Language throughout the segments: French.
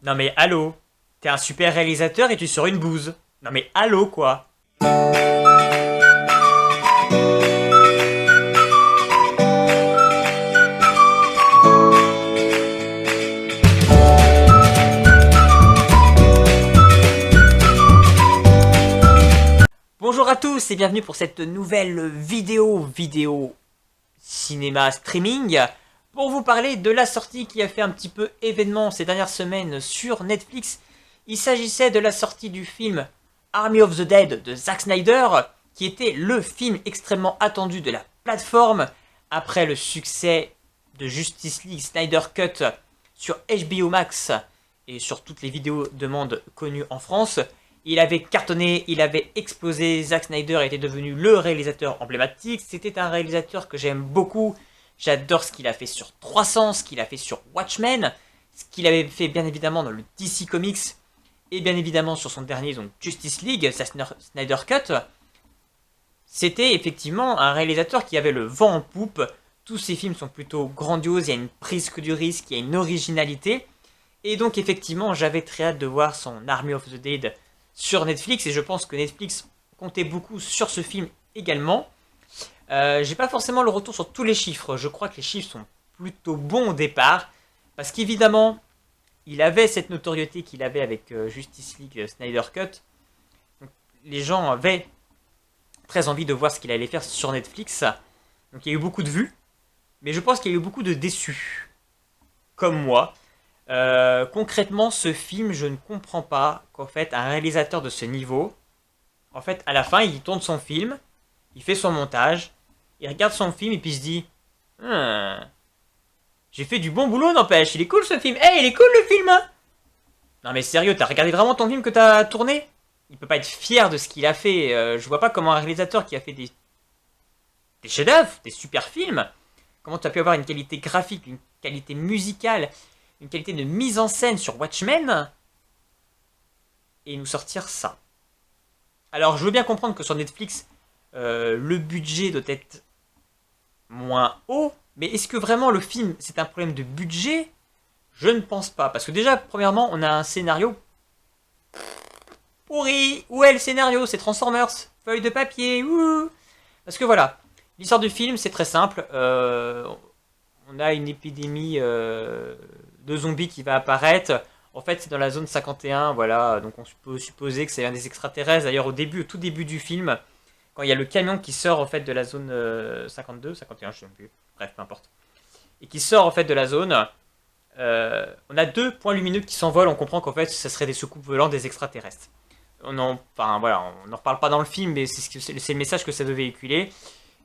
Non mais allô, t'es un super réalisateur et tu sors une bouse. Non mais allô quoi. Bonjour à tous et bienvenue pour cette nouvelle vidéo cinéma streaming pour vous parler de la sortie qui a fait un petit peu événement ces dernières semaines sur Netflix. Il s'agissait de la sortie du film Army of the Dead de Zack Snyder, qui était le film extrêmement attendu de la plateforme après le succès de Justice League Snyder Cut sur HBO Max et sur toutes les vidéos demandes connues en France. Il avait cartonné, il avait explosé, Zack Snyder était devenu le réalisateur emblématique, c'était un réalisateur que j'aime beaucoup, j'adore ce qu'il a fait sur 300, ce qu'il a fait sur Watchmen, ce qu'il avait fait bien évidemment dans le DC Comics, et bien évidemment sur son dernier donc Justice League, sa Snyder Cut. C'était effectivement un réalisateur qui avait le vent en poupe, tous ses films sont plutôt grandioses, il y a une prise que du risque, il y a une originalité, et donc effectivement j'avais très hâte de voir son Army of the Dead sur Netflix, et je pense que Netflix comptait beaucoup sur ce film également. J'ai pas forcément le retour sur tous les chiffres, je crois que les chiffres sont plutôt bons au départ, parce qu'évidemment, il avait cette notoriété qu'il avait avec Justice League Snyder Cut. Donc, les gens avaient très envie de voir ce qu'il allait faire sur Netflix. Donc il y a eu beaucoup de vues, mais je pense qu'il y a eu beaucoup de déçus, comme moi. Concrètement, ce film, je ne comprends pas qu'en fait, un réalisateur de ce niveau, en fait, à la fin, il tourne son film, il fait son montage, il regarde son film et puis il se dit Hmm, j'ai fait du bon boulot, n'empêche, il est cool ce film. Hey, il est cool le film, hein. Non mais sérieux, t'as regardé vraiment ton film que t'as tourné? Il peut pas être fier de ce qu'il a fait. Je vois pas comment un réalisateur qui a fait des chefs-d'œuvre, des super films, comment tu as pu avoir une qualité graphique, une qualité musicale, une qualité de mise en scène sur Watchmen et nous sortir ça. Alors je veux bien comprendre que sur Netflix, le budget doit être moins haut, mais est-ce que vraiment le film c'est un problème de budget? Je ne pense pas, parce que déjà, premièrement, on a un scénario pourri. Où est le scénario? C'est Transformers, feuille de papier, ouh. Parce que voilà, l'histoire du film c'est très simple. On a une épidémie de zombies qui va apparaître. En fait, c'est dans la zone 51, voilà. Donc, on peut supposer que c'est un des extraterrestres. D'ailleurs, au tout début du film, quand il y a le camion qui sort en fait de la zone 52, 51, je ne sais plus. Bref, peu importe. Et qui sort en fait de la zone, on a deux points lumineux qui s'envolent. On comprend qu'en fait, ce serait des soucoupes volantes des extraterrestres. Enfin, voilà, on n'en reparle pas dans le film, mais c'est le message que ça veut véhiculer.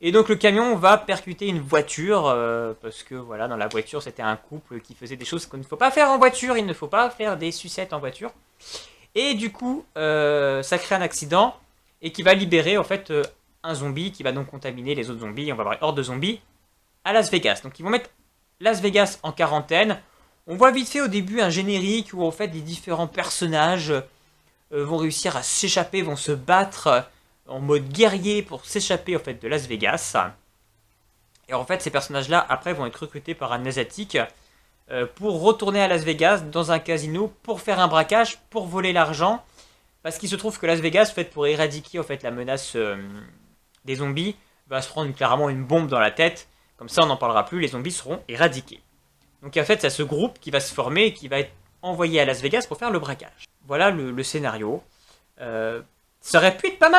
Et donc le camion va percuter une voiture, parce que voilà, dans la voiture c'était un couple qui faisait des choses qu'il ne faut pas faire en voiture, il ne faut pas faire des sucettes en voiture. Et du coup, ça crée un accident, et qui va libérer en fait un zombie, qui va donc contaminer les autres zombies, et on va avoir une horde de zombies à Las Vegas. Donc ils vont mettre Las Vegas en quarantaine. On voit vite fait au début un générique où en fait les différents personnages vont réussir à s'échapper, vont se battre en mode guerrier pour s'échapper en fait de Las Vegas. Et en fait, ces personnages-là après vont être recrutés par un asiatique pour retourner à Las Vegas dans un casino pour faire un braquage, pour voler l'argent, parce qu'il se trouve que Las Vegas, en fait, pour éradiquer en fait la menace des zombies, va se prendre clairement une bombe dans la tête. Comme ça, on n'en parlera plus. Les zombies seront éradiqués. Donc en fait, c'est ce groupe qui va se former et qui va être envoyé à Las Vegas pour faire le braquage. Voilà le scénario. Ça aurait pu être pas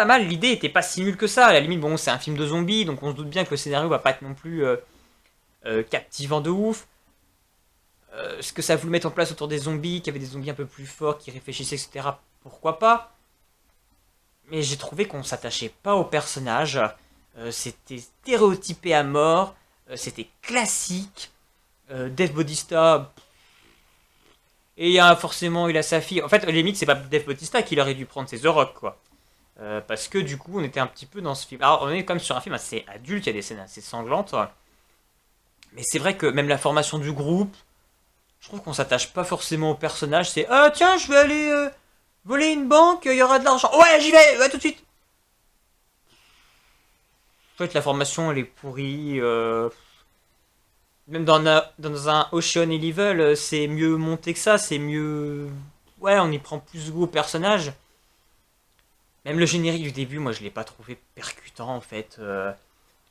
mal, l'idée était pas si nulle que ça, à la limite, bon, c'est un film de zombies, donc on se doute bien que le scénario va pas être non plus captivant de ouf. Ce que ça a voulu mettre en place autour des zombies, qu'il y avait des zombies un peu plus forts, qui réfléchissaient, etc., pourquoi pas. Mais j'ai trouvé qu'on s'attachait pas aux personnages, c'était stéréotypé à mort, c'était classique, Dave Bautista... Et forcément, il a sa fille. En fait, limite, c'est pas Dave Bautista qui aurait dû prendre ses The Rock, quoi. Parce que du coup, on était un petit peu dans ce film. Alors, on est quand même sur un film assez adulte, il y a des scènes assez sanglantes. Mais c'est vrai que même la formation du groupe, je trouve qu'on s'attache pas forcément au personnage. C'est ah tiens, je vais aller voler une banque, il y aura de l'argent. Ouais, j'y vais, ouais, tout de suite. En fait, la formation, elle est pourrie. Même dans un Ocean Eleven, c'est mieux monté que ça, c'est mieux... Ouais, on y prend plus goût au personnage. Même le générique du début, moi je l'ai pas trouvé percutant en fait.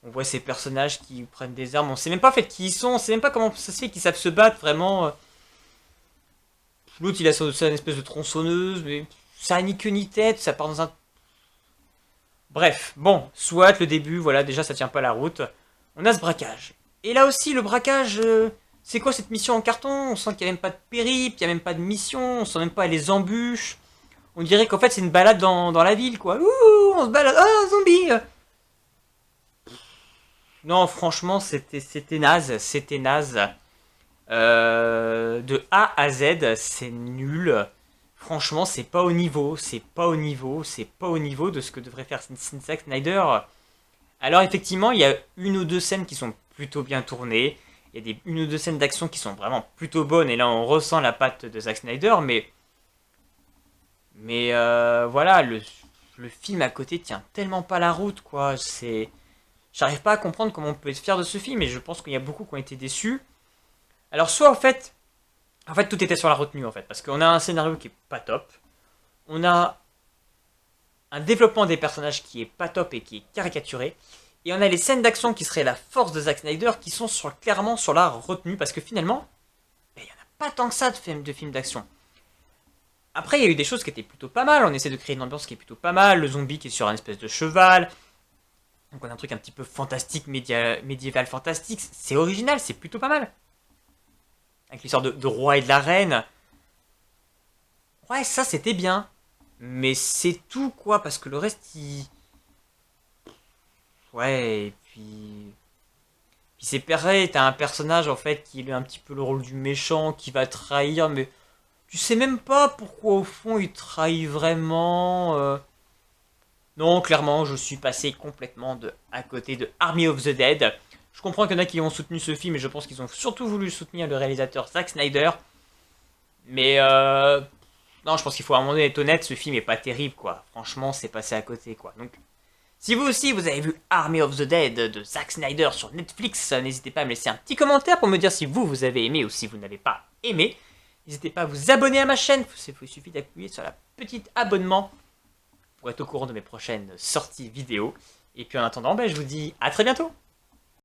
On voit ces personnages qui prennent des armes, on sait même pas en fait qui ils sont, on sait même pas comment ça se fait qu'ils savent se battre vraiment. L'autre il a son espèce de tronçonneuse, mais ça a ni queue ni tête, ça part dans un... Bref, bon, soit le début, voilà, déjà ça tient pas la route. On a ce braquage. Et là aussi, le braquage, c'est quoi cette mission en carton? On sent qu'il n'y a même pas de périple, il n'y a même pas de mission, on sent même pas les embûches. On dirait qu'en fait c'est une balade dans la ville, quoi. Ouh, on se balade, ah, zombie! Non, franchement, c'était naze, c'était naze. De A à Z, c'est nul. Franchement, c'est pas au niveau, c'est pas au niveau, c'est pas au niveau de ce que devrait faire Zack Snyder. Alors effectivement, il y a une ou deux scènes qui sont plutôt bien tournées. Il y a une ou deux scènes d'action qui sont vraiment plutôt bonnes. Et là, on ressent la patte de Zack Snyder. Mais voilà, le film à côté tient tellement pas la route, quoi. J'arrive pas à comprendre comment on peut être fier de ce film. Et je pense qu'il y a beaucoup qui ont été déçus. Alors soit en fait tout était sur la retenue en fait. Parce qu'on a un scénario qui est pas top. On a un développement des personnages qui est pas top et qui est caricaturé. Et on a les scènes d'action qui seraient la force de Zack Snyder qui sont clairement sur la retenue parce que finalement, il n'y en a pas tant que ça de films d'action. Après, il y a eu des choses qui étaient plutôt pas mal. On essaie de créer une ambiance qui est plutôt pas mal. Le zombie qui est sur un espèce de cheval. Donc on a un truc un petit peu fantastique, médiéval fantastique. C'est original, c'est plutôt pas mal. Avec l'histoire de roi et de la reine. Ouais, ça c'était bien. Mais c'est tout quoi, parce que le reste, il... Ouais, et puis c'est pareil, t'as un personnage en fait qui a un petit peu le rôle du méchant, qui va trahir, mais tu sais même pas pourquoi au fond il trahit vraiment. Non, clairement, je suis passé complètement à côté de Army of the Dead. Je comprends qu'il y en a qui ont soutenu ce film, et je pense qu'ils ont surtout voulu soutenir le réalisateur Zack Snyder. Mais non, je pense qu'il faut à un moment donné être honnête, ce film est pas terrible, quoi. Franchement, c'est passé à côté, quoi. Donc, si vous aussi vous avez vu Army of the Dead de Zack Snyder sur Netflix, n'hésitez pas à me laisser un petit commentaire pour me dire si vous avez aimé ou si vous n'avez pas aimé. N'hésitez pas à vous abonner à ma chaîne, il suffit d'appuyer sur la petite abonnement pour être au courant de mes prochaines sorties vidéo. Et puis en attendant, je vous dis à très bientôt.